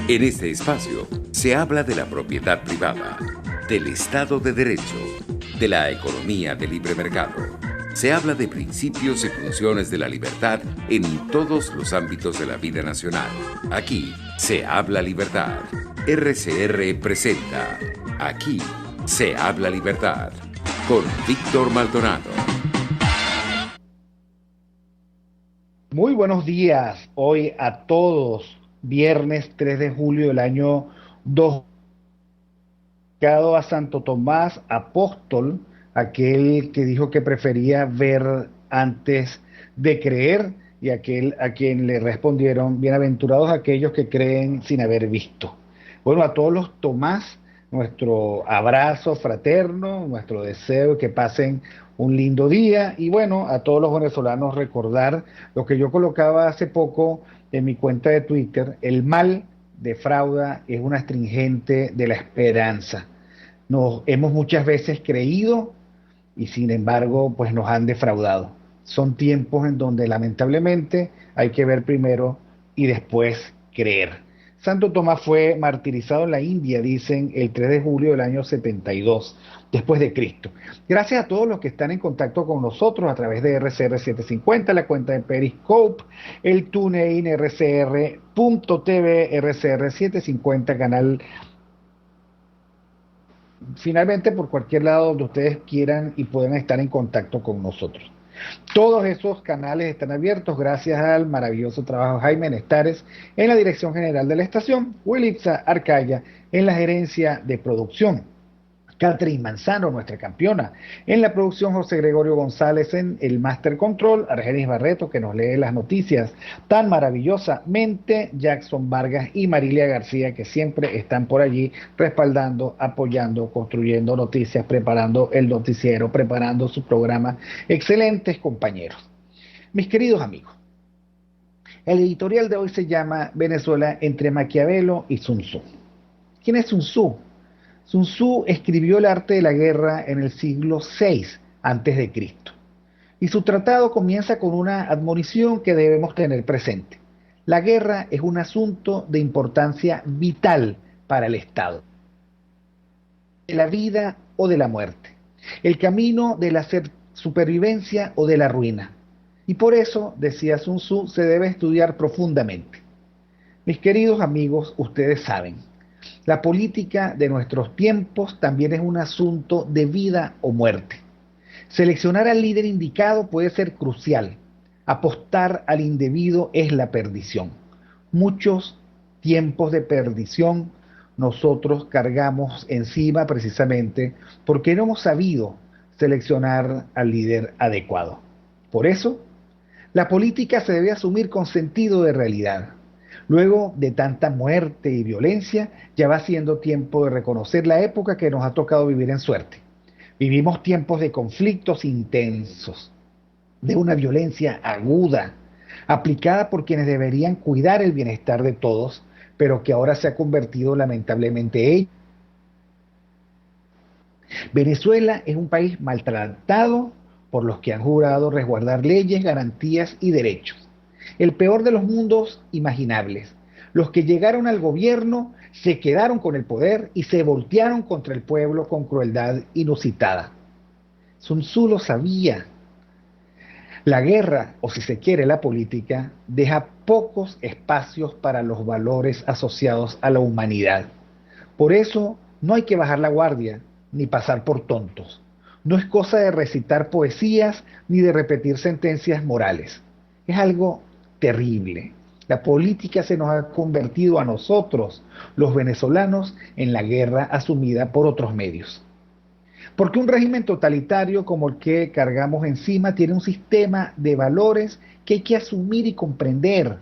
En este espacio se habla de la propiedad privada, del Estado de Derecho, de la economía de libre mercado. Se habla de principios y funciones de la libertad en todos los ámbitos de la vida nacional. Aquí se habla libertad. RCR presenta Aquí se habla libertad con Víctor Maldonado. Muy buenos días hoy a todos. Viernes 3 de julio del año 2. Dedicado a Santo Tomás Apóstol, aquel que dijo que prefería ver antes de creer, y aquel a quien le respondieron: bienaventurados aquellos que creen sin haber visto. Bueno, a todos los Tomás, nuestro abrazo fraterno, nuestro deseo de que pasen un lindo día, y bueno, a todos los venezolanos recordar lo que yo colocaba hace poco en mi cuenta de Twitter: el mal defrauda, es un astringente de la esperanza. Nos hemos muchas veces creído y sin embargo pues nos han defraudado. Son tiempos en donde lamentablemente hay que ver primero y después creer. Santo Tomás fue martirizado en la India, dicen, el 3 de julio del año 72 después de Cristo. Gracias a todos los que están en contacto con nosotros a través de RCR 750, la cuenta de Periscope, el TuneIn RCR.tv, RCR 750, canal. Finalmente, por cualquier lado donde ustedes quieran y puedan estar en contacto con nosotros. Todos esos canales están abiertos gracias al maravilloso trabajo de Jaime Nestares en la dirección general de la estación, Wilitza Arcaya en la gerencia de producción, Catherine Manzano, nuestra campeona, en la producción, José Gregorio González en el Master Control, Argenis Barreto, que nos lee las noticias tan maravillosamente, Jackson Vargas y Marilia García, que siempre están por allí respaldando, apoyando, construyendo noticias, preparando el noticiero, preparando su programa. Excelentes compañeros. Mis queridos amigos, el editorial de hoy se llama Venezuela entre Maquiavelo y Sun Tzu. ¿Quién es Sun Tzu? Sun Tzu escribió El arte de la guerra en el siglo VI antes de Cristo. Y su tratado comienza con una admonición que debemos tener presente. La guerra es un asunto de importancia vital para el Estado, de la vida o de la muerte, el camino de la supervivencia o de la ruina. Y por eso, decía Sun Tzu, se debe estudiar profundamente. Mis queridos amigos, ustedes saben, la política de nuestros tiempos también es un asunto de vida o muerte. Seleccionar al líder indicado puede ser crucial. Apostar al indebido es la perdición. Muchos tiempos de perdición nosotros cargamos encima precisamente porque no hemos sabido seleccionar al líder adecuado. Por eso, la política se debe asumir con sentido de realidad. Luego de tanta muerte y violencia, ya va siendo tiempo de reconocer la época que nos ha tocado vivir en suerte. Vivimos tiempos de conflictos intensos, de una violencia aguda, aplicada por quienes deberían cuidar el bienestar de todos, pero que ahora se ha convertido lamentablemente en... Venezuela es un país maltratado por los que han jurado resguardar leyes, garantías y derechos. El peor de los mundos imaginables. Los que llegaron al gobierno se quedaron con el poder y se voltearon contra el pueblo con crueldad inusitada. Sun Tzu lo sabía. La guerra, o si se quiere la política, deja pocos espacios para los valores asociados a la humanidad. Por eso no hay que bajar la guardia ni pasar por tontos. No es cosa de recitar poesías ni de repetir sentencias morales. Es algo terrible. La política se nos ha convertido a nosotros, los venezolanos, en la guerra asumida por otros medios. Porque un régimen totalitario como el que cargamos encima tiene un sistema de valores que hay que asumir y comprender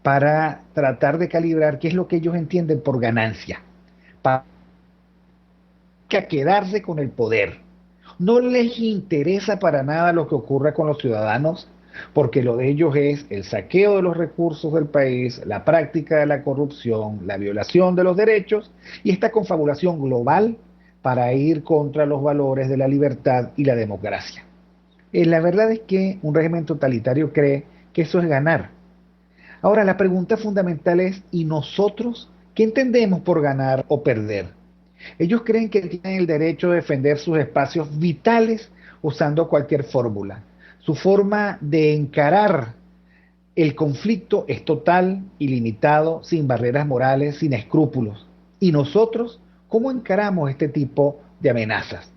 para tratar de calibrar qué es lo que ellos entienden por ganancia, para quedarse con el poder. No les interesa para nada lo que ocurra con los ciudadanos, porque lo de ellos es el saqueo de los recursos del país, la práctica de la corrupción, la violación de los derechos y esta confabulación global para ir contra los valores de la libertad y la democracia. La verdad es que un régimen totalitario cree que eso es ganar. Ahora, la pregunta fundamental es: ¿y nosotros ¿Qué entendemos por ganar o perder? Ellos creen que tienen el derecho de defender sus espacios vitales usando cualquier fórmula. Su forma de encarar el conflicto es total, ilimitado, sin barreras morales, sin escrúpulos. ¿Y nosotros cómo encaramos este tipo de amenazas?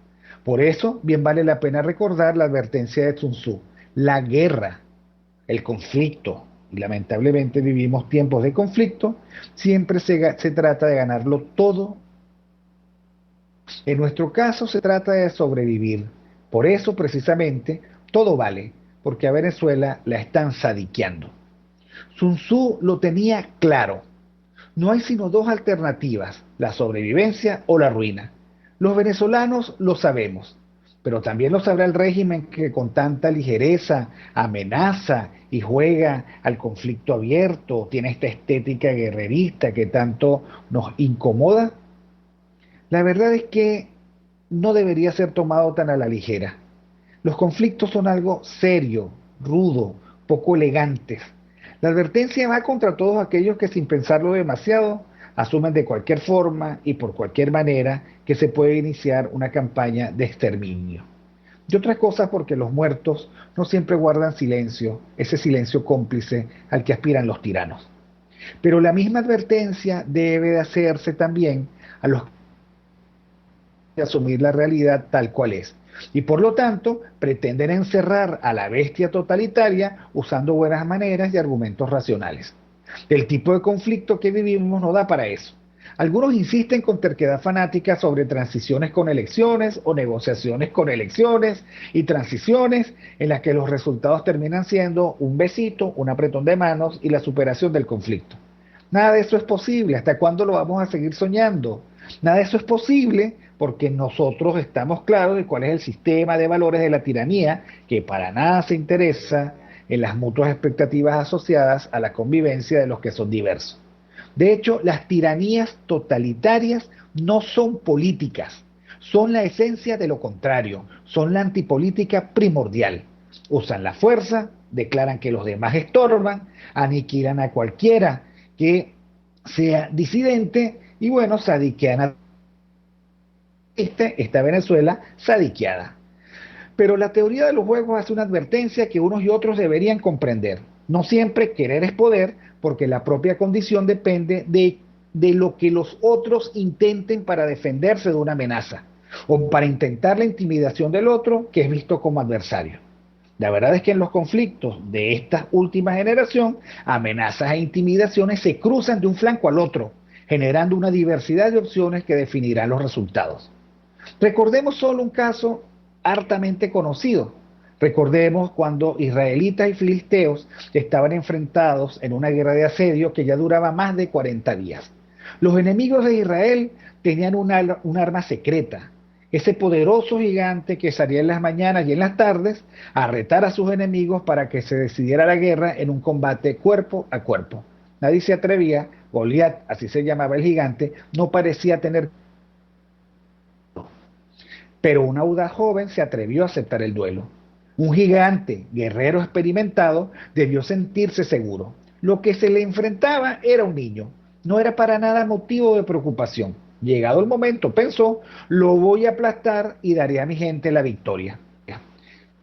Por eso, bien vale la pena recordar la advertencia de Sun Tzu. La guerra, el conflicto, y lamentablemente vivimos tiempos de conflicto, siempre se trata de ganarlo todo. En nuestro caso se trata de sobrevivir. Por eso, precisamente, todo vale, porque a Venezuela la están sadiqueando. Sun Tzu lo tenía claro. No hay sino dos alternativas, la sobrevivencia o la ruina. Los venezolanos lo sabemos, pero también lo sabrá el régimen que con tanta ligereza amenaza y juega al conflicto abierto, tiene esta estética guerrerista que tanto nos incomoda. La verdad es que no debería ser tomado tan a la ligera. Los conflictos son algo serio, rudo, poco elegantes. La advertencia va contra todos aquellos que sin pensarlo demasiado asumen de cualquier forma y por cualquier manera que se puede iniciar una campaña de exterminio. Y otra cosa porque los muertos no siempre guardan silencio, ese silencio cómplice al que aspiran los tiranos. Pero la misma advertencia debe de hacerse también a los que asumir la realidad tal cual es. Y por lo tanto, pretenden encerrar a la bestia totalitaria usando buenas maneras y argumentos racionales. El tipo de conflicto que vivimos no da para eso. Algunos insisten con terquedad fanática sobre transiciones con elecciones o negociaciones con elecciones y transiciones en las que los resultados terminan siendo un besito, un apretón de manos y la superación del conflicto. Nada de eso es posible. ¿Hasta cuándo lo vamos a seguir soñando? Nada de eso es posible porque nosotros estamos claros de cuál es el sistema de valores de la tiranía que para nada se interesa en las mutuas expectativas asociadas a la convivencia de los que son diversos. De hecho, las tiranías totalitarias no son políticas, son la esencia de lo contrario, son la antipolítica primordial. Usan la fuerza, declaran que los demás estorban, aniquilan a cualquiera que sea disidente y bueno, sadiquean a esta Venezuela sadiqueada. Pero la teoría de los juegos hace una advertencia que unos y otros deberían comprender. No siempre querer es poder, porque la propia condición depende de lo que los otros intenten para defenderse de una amenaza, o para intentar la intimidación del otro, que es visto como adversario. La verdad es que en los conflictos de esta última generación, amenazas e intimidaciones se cruzan de un flanco al otro, generando una diversidad de opciones que definirán los resultados. Recordemos solo un caso hartamente conocido. Recordemos cuando israelitas y filisteos estaban enfrentados en una guerra de asedio que ya duraba más de 40 días. Los enemigos de Israel tenían un arma secreta, ese poderoso gigante que salía en las mañanas y en las tardes a retar a sus enemigos para que se decidiera la guerra en un combate cuerpo a cuerpo. Nadie se atrevía, Goliat, así se llamaba el gigante, no parecía tener. Pero un audaz joven se atrevió a aceptar el duelo. Un gigante, guerrero experimentado, debió sentirse seguro. Lo que se le enfrentaba era un niño. No era para nada motivo de preocupación. Llegado el momento, pensó, lo voy a aplastar y daré a mi gente la victoria.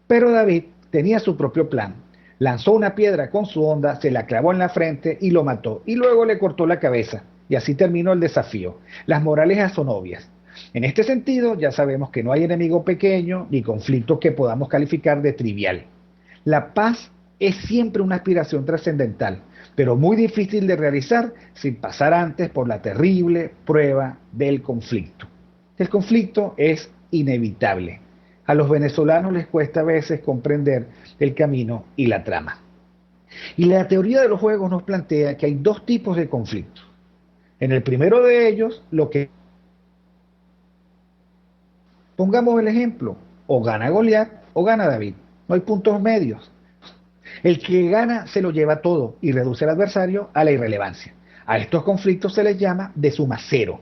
Pero David tenía su propio plan. Lanzó una piedra con su honda, se la clavó en la frente y lo mató. Y luego le cortó la cabeza. Y así terminó el desafío. Las moralejas son obvias. En este sentido, ya sabemos que no hay enemigo pequeño ni conflicto que podamos calificar de trivial. La paz es siempre una aspiración trascendental, pero muy difícil de realizar sin pasar antes por la terrible prueba del conflicto. El conflicto es inevitable. A los venezolanos les cuesta a veces comprender el camino y la trama. Y la teoría de los juegos nos plantea que hay dos tipos de conflictos. En el primero de ellos, lo que pongamos el ejemplo, o gana Goliat o gana David, no hay puntos medios. El que gana se lo lleva todo y reduce al adversario a la irrelevancia. A estos conflictos se les llama de suma cero.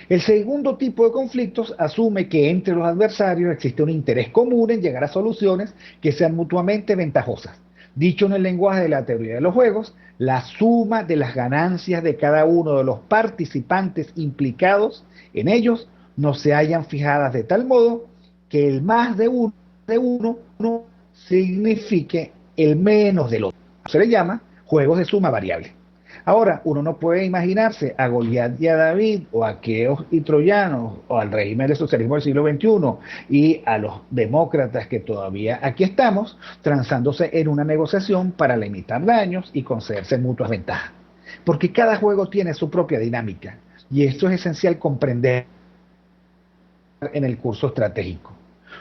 El segundo tipo de conflictos asume que entre los adversarios existe un interés común en llegar a soluciones que sean mutuamente ventajosas. Dicho en el lenguaje de la teoría de los juegos, la suma de las ganancias de cada uno de los participantes implicados en ellos no se hallan fijadas de tal modo que el más de uno no signifique el menos del otro. Se le llama juegos de suma variable. Ahora, uno no puede imaginarse a Goliat y a David, o a aqueos y troyanos, o al régimen del socialismo del siglo XXI, y a los demócratas que todavía aquí estamos, transándose en una negociación para limitar daños y concederse mutuas ventajas. Porque cada juego tiene su propia dinámica, y esto es esencial comprender en el curso estratégico.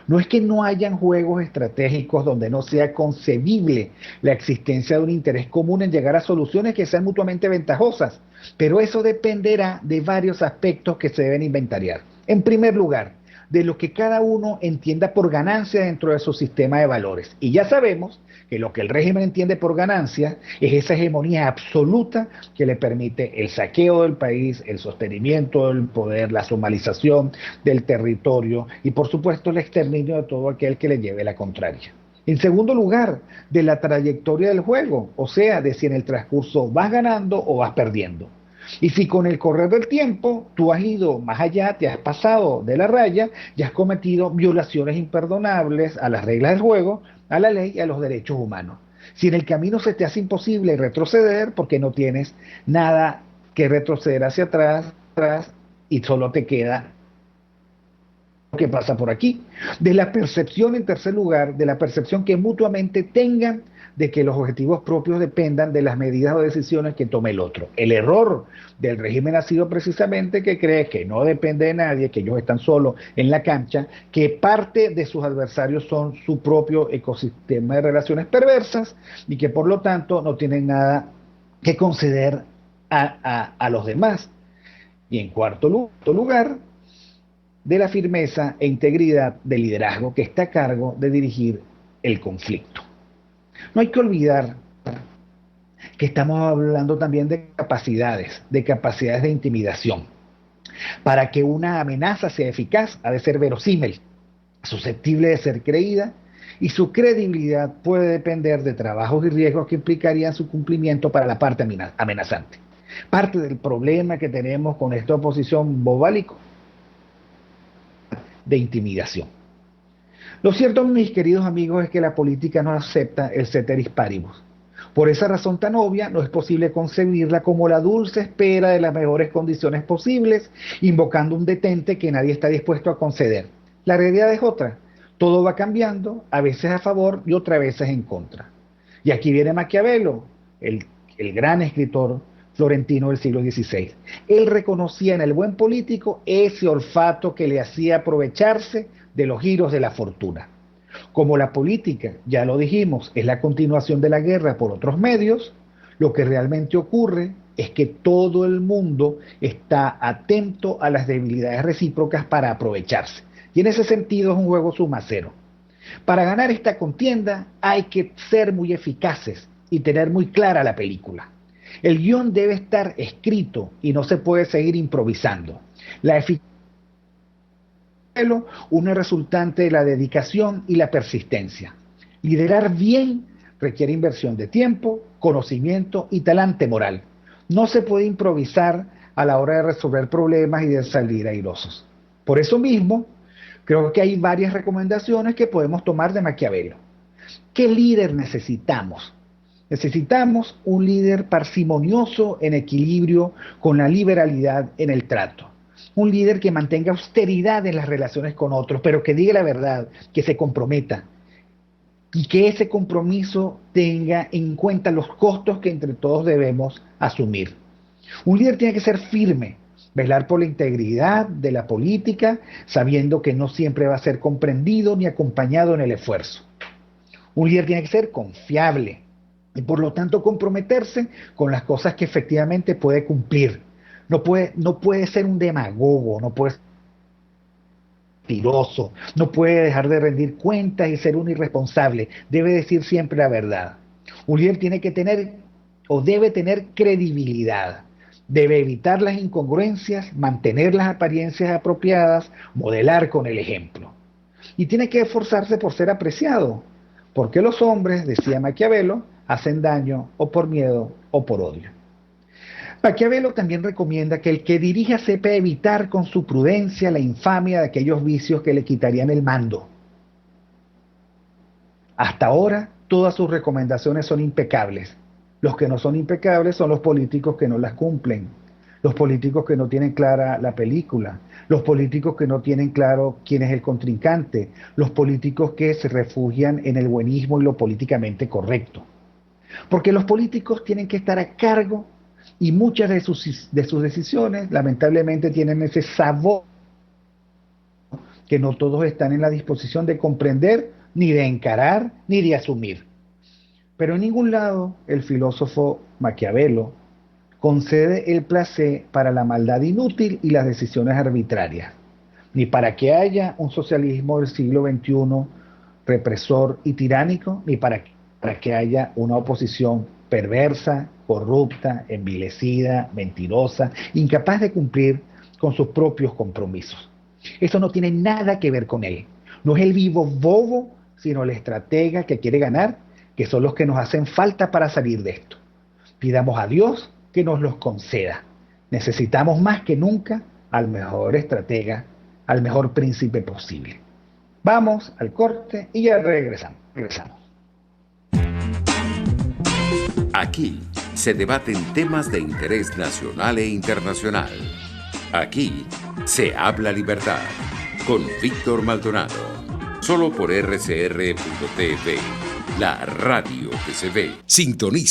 No es que no hayan juegos estratégicos donde no sea concebible la existencia de un interés común en llegar a soluciones que sean mutuamente ventajosas, pero eso dependerá de varios aspectos que se deben inventariar. En primer lugar, de lo que cada uno entienda por ganancia dentro de su sistema de valores. Y ya sabemos que lo que el régimen entiende por ganancia es esa hegemonía absoluta que le permite el saqueo del país, el sostenimiento del poder, la somalización del territorio y por supuesto el exterminio de todo aquel que le lleve la contraria. En segundo lugar, de la trayectoria del juego, o sea, de si en el transcurso vas ganando o vas perdiendo. Y si con el correr del tiempo tú has ido más allá, te has pasado de la raya y has cometido violaciones imperdonables a las reglas del juego, a la ley y a los derechos humanos. Si en el camino se te hace imposible retroceder porque no tienes nada que retroceder hacia atrás y solo te queda lo que pasa por aquí. De la percepción, en tercer lugar, de la percepción que mutuamente tengan de que los objetivos propios dependan de las medidas o decisiones que tome el otro. El error del régimen ha sido precisamente que cree que no depende de nadie, que ellos están solos en la cancha, que parte de sus adversarios son su propio ecosistema de relaciones perversas y que por lo tanto no tienen nada que conceder a los demás. Y en cuarto lugar, de la firmeza e integridad del liderazgo que está a cargo de dirigir el conflicto. No hay que olvidar que estamos hablando también de capacidades de intimidación. Para que una amenaza sea eficaz, ha de ser verosímil, susceptible de ser creída, y su credibilidad puede depender de trabajos y riesgos que implicarían su cumplimiento para la parte amenazante. Parte del problema que tenemos con esta oposición bobálico de intimidación. Lo cierto, mis queridos amigos, es que la política no acepta el ceteris paribus. Por esa razón tan obvia, no es posible concebirla como la dulce espera de las mejores condiciones posibles, invocando un detente que nadie está dispuesto a conceder. La realidad es otra. Todo va cambiando, a veces a favor y otras veces en contra. Y aquí viene Maquiavelo, el gran escritor florentino del siglo XVI. Él reconocía en el buen político ese olfato que le hacía aprovecharse de los giros de la fortuna. Como la política, ya lo dijimos, es la continuación de la guerra por otros medios, lo que realmente ocurre es que todo el mundo está atento a las debilidades recíprocas para aprovecharse. Y en ese sentido es un juego suma cero. Para ganar esta contienda hay que ser muy eficaces y tener muy clara la película. El guión debe estar escrito y no se puede seguir improvisando. La eficacia una resultante de la dedicación y la persistencia. Liderar bien requiere inversión de tiempo, conocimiento y talante moral. No se puede improvisar a la hora de resolver problemas y de salir airosos. Por eso mismo, creo que hay varias recomendaciones que podemos tomar de Maquiavelo. ¿Qué líder necesitamos? Necesitamos un líder parsimonioso en equilibrio con la liberalidad en el trato. Un líder que mantenga austeridad en las relaciones con otros, pero que diga la verdad, que se comprometa y que ese compromiso tenga en cuenta los costos que entre todos debemos asumir. Un líder tiene que ser firme, velar por la integridad de la política, sabiendo que no siempre va a ser comprendido ni acompañado en el esfuerzo. Un líder tiene que ser confiable y por lo tanto comprometerse con las cosas que efectivamente puede cumplir. No puede ser un demagogo, no puede ser mentiroso, no puede dejar de rendir cuentas y ser un irresponsable. Debe decir siempre la verdad. Un líder tiene que tener o debe tener credibilidad. Debe evitar las incongruencias, mantener las apariencias apropiadas, modelar con el ejemplo. Y tiene que esforzarse por ser apreciado. Porque los hombres, decía Maquiavelo, hacen daño o por miedo o por odio. Maquiavelo también recomienda que el que dirija sepa evitar con su prudencia la infamia de aquellos vicios que le quitarían el mando. Hasta ahora, todas sus recomendaciones son impecables. Los que no son impecables son los políticos que no las cumplen, los políticos que no tienen clara la película, los políticos que no tienen claro quién es el contrincante, los políticos que se refugian en el buenismo y lo políticamente correcto. Porque los políticos tienen que estar a cargo y muchas de sus decisiones lamentablemente tienen ese sabor que no todos están en la disposición de comprender, ni de encarar, ni de asumir. Pero en ningún lado el filósofo Maquiavelo concede el placer para la maldad inútil y las decisiones arbitrarias, ni para que haya un socialismo del siglo XXI represor y tiránico, ni para que haya una oposición perversa, corrupta, envilecida, mentirosa, incapaz de cumplir con sus propios compromisos. Eso no tiene nada que ver con él. No es el vivo bobo, sino el estratega que quiere ganar, que son los que nos hacen falta para salir de esto. Pidamos a Dios que nos los conceda. Necesitamos más que nunca al mejor estratega, al mejor príncipe posible. Vamos al corte y ya regresamos. Aquí se debaten temas de interés nacional e internacional. Aquí se habla libertad con Víctor Maldonado. Solo por rcr.tv, la radio que se ve. Sintoniza.